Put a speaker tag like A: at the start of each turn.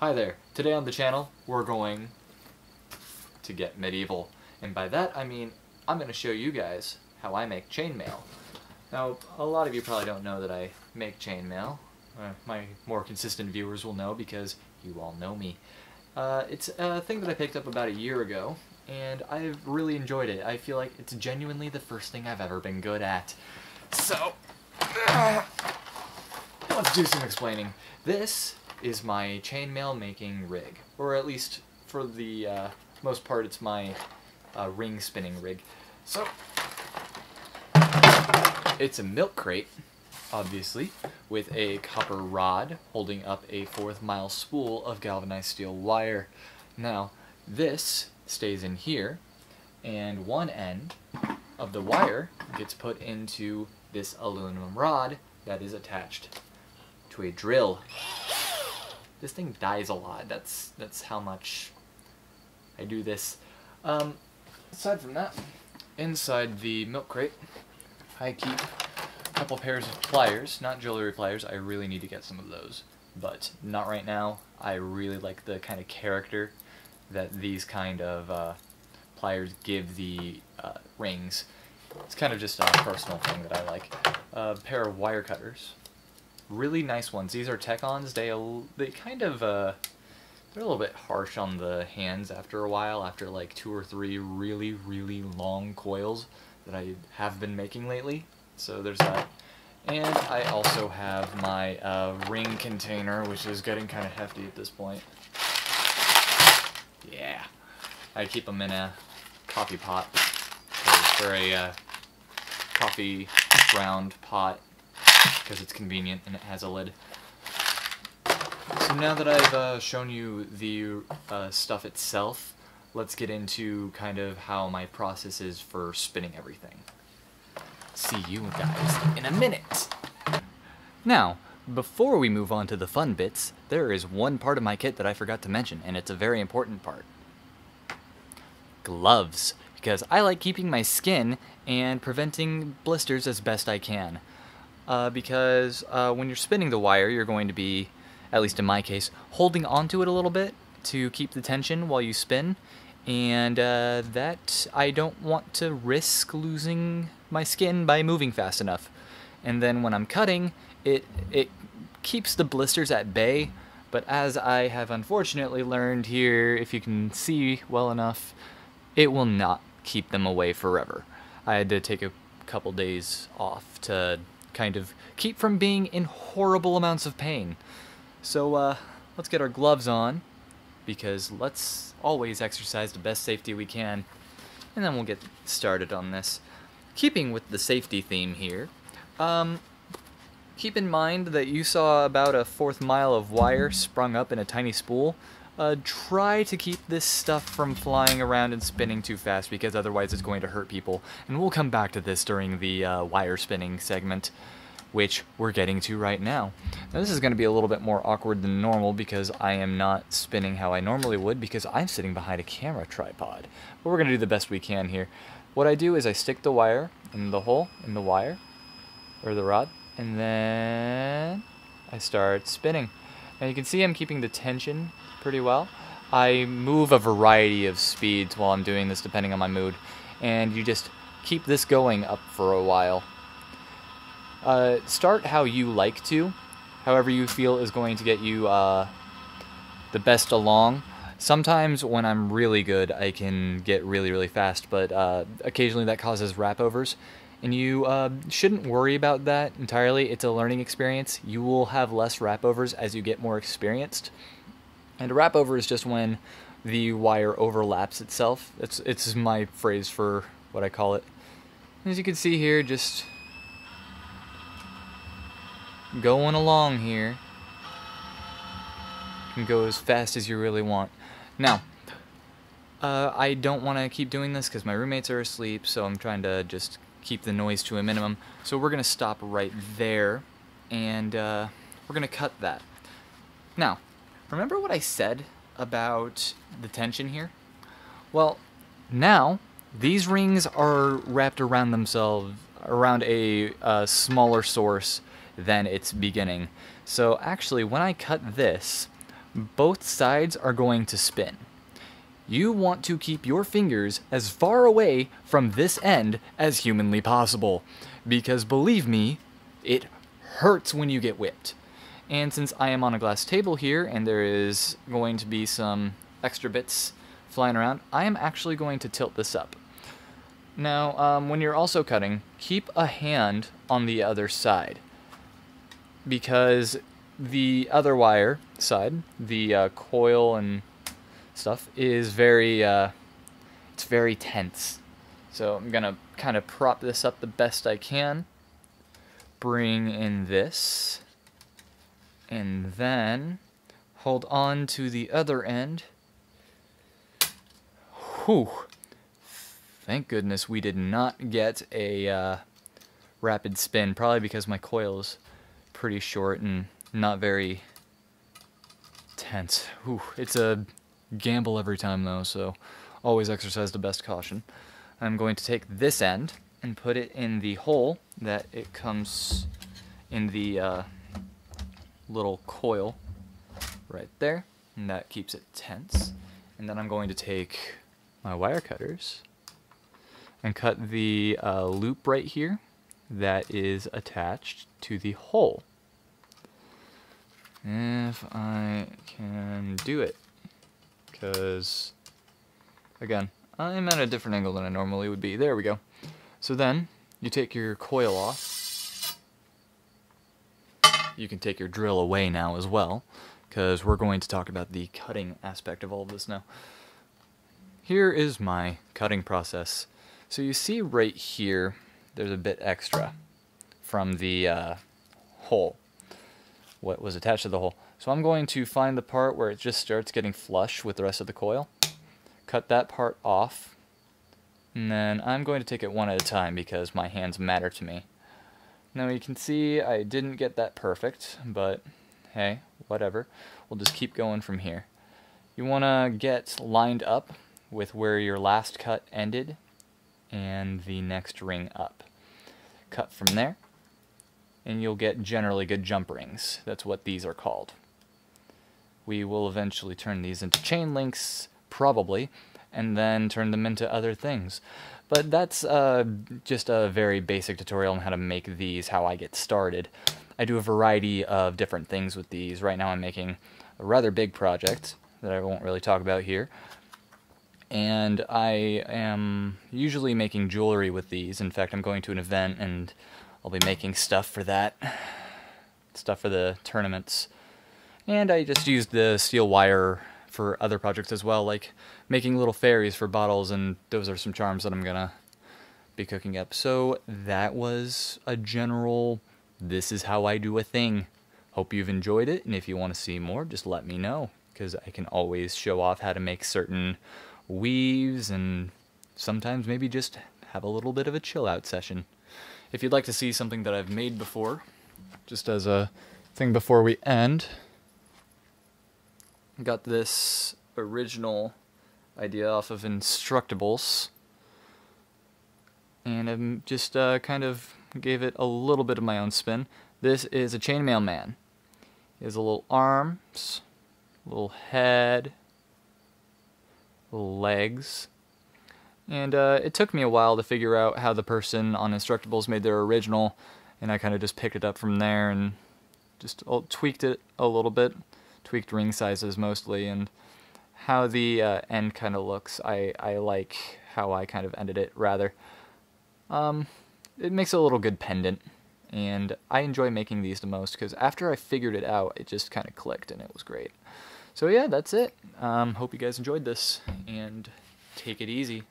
A: Hi there. Today on the channel, we're going to get medieval. And by that, I mean, I'm going to show you guys how I make chainmail. Now, a lot of you probably don't know that I make chainmail. My more consistent viewers will know because you all know me. It's a thing that I picked up about a year ago, and I've really enjoyed it. I feel like it's genuinely the first thing I've ever been good at. So, let's do some explaining. This is my chainmail making rig, or at least for the most part it's my ring spinning rig. So it's a milk crate, obviously, with a copper rod holding up a 1/4 mile spool of galvanized steel wire. Now this stays in here, and one end of the wire gets put into this aluminum rod that is attached to a drill. This thing dies a lot. That's how much I do this. Aside from that, inside the milk crate, I keep a couple pairs of pliers, not jewelry pliers. I really need to get some of those, but not right now. I really like the kind of character that these kind of pliers give the rings. It's kind of just a personal thing that I like. A pair of wire cutters. Really nice ones. These are Tekons. They kind of they're a little bit harsh on the hands after a while, after like 2 or 3 really long coils that I have been making lately. So there's that. And I also have my ring container, which is getting kind of hefty at this point. Yeah, I keep them in a coffee pot, or a coffee ground pot, because it's convenient and it has a lid. So now that I've shown you the stuff itself, let's get into kind of how my process is for spinning everything. See you guys in a minute! Now, before we move on to the fun bits, there is one part of my kit that I forgot to mention, and it's a very important part. Gloves, because I like keeping my skin and preventing blisters as best I can. Because when you're spinning the wire, you're going to be, at least in my case, holding onto it a little bit to keep the tension while you spin, and that I don't want to risk losing my skin by moving fast enough. And then when I'm cutting, it keeps the blisters at bay, but as I have unfortunately learned here, if you can see well enough, it will not keep them away forever. I had to take a couple days off to kind of keep from being in horrible amounts of pain. So let's get our gloves on, because let's always exercise the best safety we can, and then we'll get started on this. Keeping with the safety theme here, keep in mind that you saw about a 1/4 mile of wire sprung up in a tiny spool. Try to keep this stuff from flying around and spinning too fast, because otherwise it's going to hurt people. And we'll come back to this during the wire spinning segment, which we're getting to right now. Now this is going to be a little bit more awkward than normal, because I am not spinning how I normally would, because I'm sitting behind a camera tripod. But we're going to do the best we can here. What I do is I stick the wire in the hole in the wire, or the rod, and then I start spinning. Now you can see I'm keeping the tension pretty well. I move a variety of speeds while I'm doing this depending on my mood, and you just keep this going up for a while. Start how you like to, however you feel is going to get you the best along. Sometimes when I'm really good, I can get really fast, but occasionally that causes wrapovers, and you shouldn't worry about that entirely. It's a learning experience. You will have less wrapovers as you get more experienced. And a wrapover is just when the wire overlaps itself. It's my phrase for what I call it. As you can see here, just going along here. You can go as fast as you really want. Now, I don't want to keep doing this because my roommates are asleep, so I'm trying to just keep the noise to a minimum. So we're going to stop right there, and we're going to cut that. Now, remember what I said about the tension here? Well, now these rings are wrapped around themselves, around a smaller source than its beginning. So actually, when I cut this, both sides are going to spin. You want to keep your fingers as far away from this end as humanly possible, because believe me, it hurts when you get whipped. And since I am on a glass table here and there is going to be some extra bits flying around, I am actually going to tilt this up. Now, when you're also cutting, keep a hand on the other side, because the other wire side, the coil and stuff, is it's very tense. So I'm gonna kind of prop this up the best I can, bring in this, and then hold on to the other end. Whew. Thank goodness we did not get a rapid spin, probably because my coil is pretty short and not very tense. Whew. It's a gamble every time though, so always exercise the best caution. I'm going to take this end and put it in the hole that it comes in the little coil right there, and that keeps it tense. And then I'm going to take my wire cutters and cut the loop right here that is attached to the hole. If I can do it, because again, I'm at a different angle than I normally would be. There we go. So then you take your coil off. You can take your drill away now as well, because we're going to talk about the cutting aspect of all of this now. Here is my cutting process. So you see right here, there's a bit extra from the hole, what was attached to the hole. So I'm going to find the part where it just starts getting flush with the rest of the coil, cut that part off, and then I'm going to take it one at a time because my hands matter to me. Now you can see I didn't get that perfect, but hey, whatever. We'll just keep going from here. You want to get lined up with where your last cut ended and the next ring up. Cut from there, and you'll get generally good jump rings. That's what these are called. We will eventually turn these into chain links, probably, and then turn them into other things. But that's just a very basic tutorial on how to make these, how I get started. I do a variety of different things with these. Right now I'm making a rather big project that I won't really talk about here. And I am usually making jewelry with these. In fact, I'm going to an event and I'll be making stuff for that. Stuff for the tournaments. And I just used the steel wire for other projects as well, like making little fairies for bottles, and those are some charms that I'm gonna be cooking up. So that was a general, this is how I do a thing. Hope you've enjoyed it, and if you want to see more, just let me know, because I can always show off how to make certain weaves, and sometimes maybe just have a little bit of a chill out session. If you'd like to see something that I've made before, just as a thing before we end, got this original idea off of Instructables, and I just kind of gave it a little bit of my own spin. This is a chainmail man. He has a little arms, little head, little legs, and it took me a while to figure out how the person on Instructables made their original, and I kind of just picked it up from there and just tweaked it a little bit. Tweaked ring sizes mostly, and how the end kind of looks. I like how I kind of ended it, rather. It makes a little good pendant, and I enjoy making these the most, because after I figured it out, it just kind of clicked, and it was great. So yeah, that's it. Hope you guys enjoyed this, and take it easy.